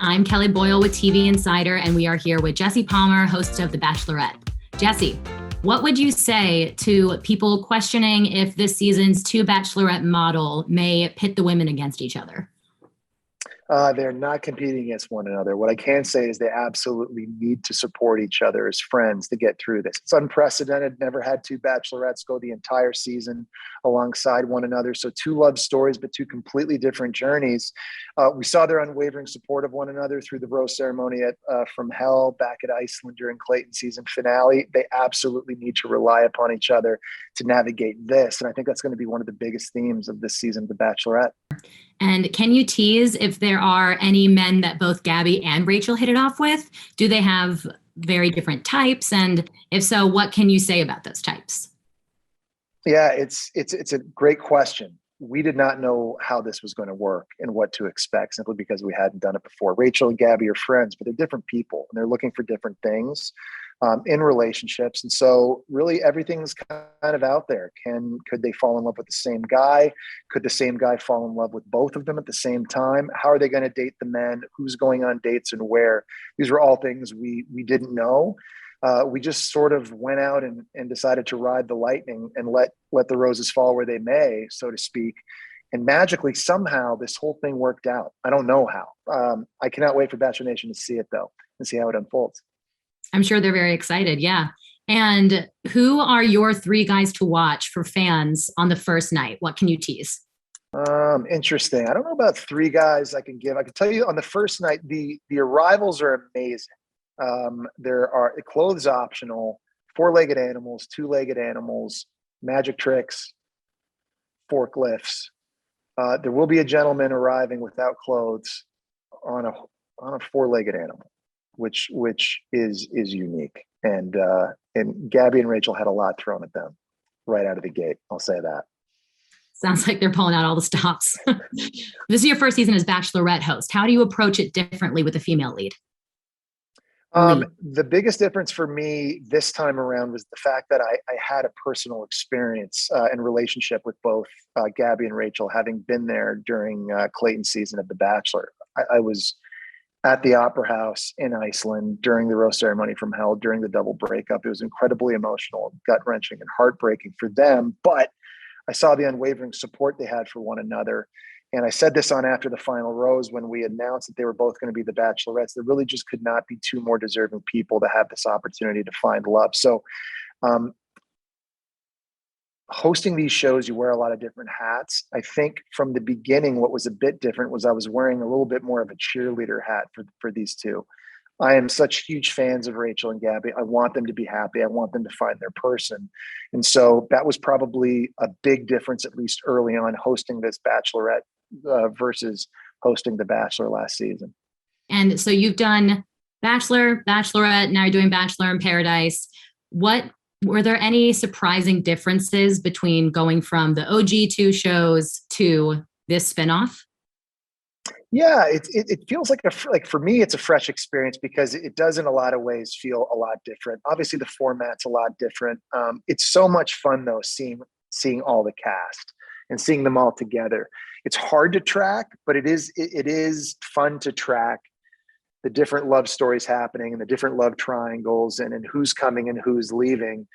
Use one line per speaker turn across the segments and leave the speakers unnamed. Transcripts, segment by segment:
I'm Kelly Boyle with TV Insider, and we are here with Jesse Palmer, host of The Bachelorette. Jesse, what would you say to people questioning if this season's two Bachelorette model may pit the women against each other?
They're not competing against one another. What I can say is they absolutely need to support each other as friends to get through this. It's unprecedented. Never had two bachelorettes go the entire season alongside one another. So two love stories, but two completely different journeys. We saw their unwavering support of one another through the rose ceremony at From Hell back at Iceland during Clayton season finale. They absolutely need to rely upon each other to navigate this. And I think that's going to be one of the biggest themes of this season of The Bachelorette.
And can you tease if there are any men that both Gabby and Rachel hit it off with? Do they have very different types? And if so, what can you say about those types?
Yeah, it's a great question. We did not know how this was going to work and what to expect simply because we hadn't done it before. Rachel and Gabby are friends, but they're different people and they're looking for different things in relationships. And so really everything's kind of out there. Could they fall in love with the same guy? Could the same guy fall in love with both of them at the same time? How are they going to date the men? Who's going on dates and where? These were all things we didn't know. We just sort of went out and decided to ride the lightning and let the roses fall where they may, so to speak. And magically, somehow, this whole thing worked out. I don't know how. I cannot wait for Bachelor Nation to see it, though, and see how it unfolds.
I'm sure they're very excited. Yeah. And who are your three guys to watch for fans on the first night? What can you tease?
Interesting. I don't know about three guys I can give. I can tell you on the first night, the arrivals are amazing. There are clothes optional, 4-legged animals, 2-legged animals, magic tricks, forklifts. There will be a gentleman arriving without clothes on a 4-legged animal, which is unique. And Gabby and Rachel had a lot thrown at them right out of the gate. I'll say that.
Sounds like they're pulling out all the stops. This is your first season as Bachelorette host. How do you approach it differently with a female lead?
The biggest difference for me this time around was the fact that I had a personal experience and relationship with both Gabby and Rachel, having been there during Clayton's season of The Bachelor. I was at the Opera House in Iceland during the rose ceremony from Hell, during the double breakup. It was incredibly emotional, gut-wrenching, and heartbreaking for them. But I saw the unwavering support they had for one another. And I said this on After the Final Rose when we announced that they were both going to be the Bachelorettes. There really just could not be two more deserving people to have this opportunity to find love. So hosting these shows, you wear a lot of different hats. I think from the beginning, what was a bit different was I was wearing a little bit more of a cheerleader hat for these two. I am such huge fans of Rachel and Gabby. I want them to be happy. I want them to find their person. And so that was probably a big difference, at least early on, hosting this Bachelorette versus hosting The Bachelor last season.
And so you've done Bachelor, Bachelorette, now you're doing Bachelor in Paradise. Were there any surprising differences between going from the OG two shows to this spinoff?
Yeah, it feels like for me, it's a fresh experience because it does in a lot of ways feel a lot different. Obviously, the format's a lot different. It's so much fun though, seeing all the cast and seeing them all together. It's hard to track, but it is fun to track the different love stories happening and the different love triangles and who's coming and who's leaving.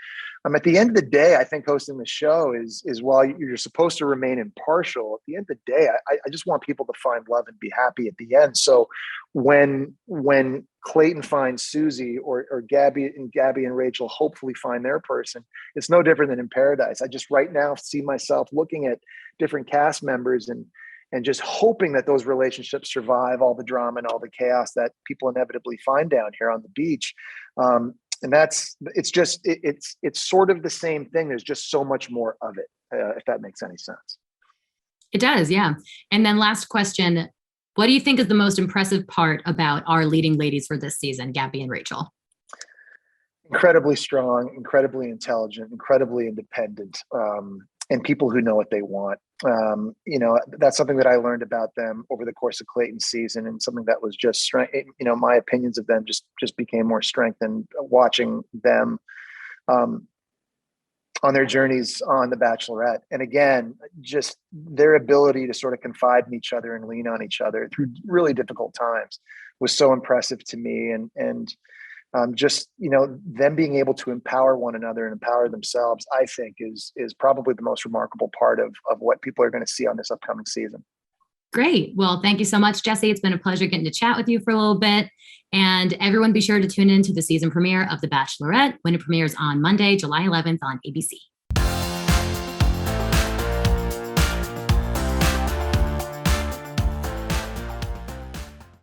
At the end of the day, I think hosting the show is while you're supposed to remain impartial, at the end of the day, I just want people to find love and be happy at the end. So when Clayton finds Susie or Gabby and Rachel hopefully find their person, it's no different than in Paradise. I just right now see myself looking at different cast members and just hoping that those relationships survive all the drama and all the chaos that people inevitably find down here on the beach. And it's sort of the same thing. There's just so much more of it, if that makes any sense.
It does, yeah. And then last question, what do you think is the most impressive part about our leading ladies for this season, Gabby and Rachel?
Incredibly strong, incredibly intelligent, incredibly independent, and people who know what they want. That's something that I learned about them over the course of Clayton's season, and something that was just strength. My opinions of them just became more strengthened watching them on their journeys on The Bachelorette. And again, just their ability to sort of confide in each other and lean on each other through really difficult times was so impressive to me. And just, them being able to empower one another and empower themselves, I think is probably the most remarkable part of what people are going to see on this upcoming season.
Great. Well, thank you so much, Jesse. It's been a pleasure getting to chat with you for a little bit. And everyone be sure to tune in to the season premiere of The Bachelorette when it premieres on Monday, July 11th on ABC.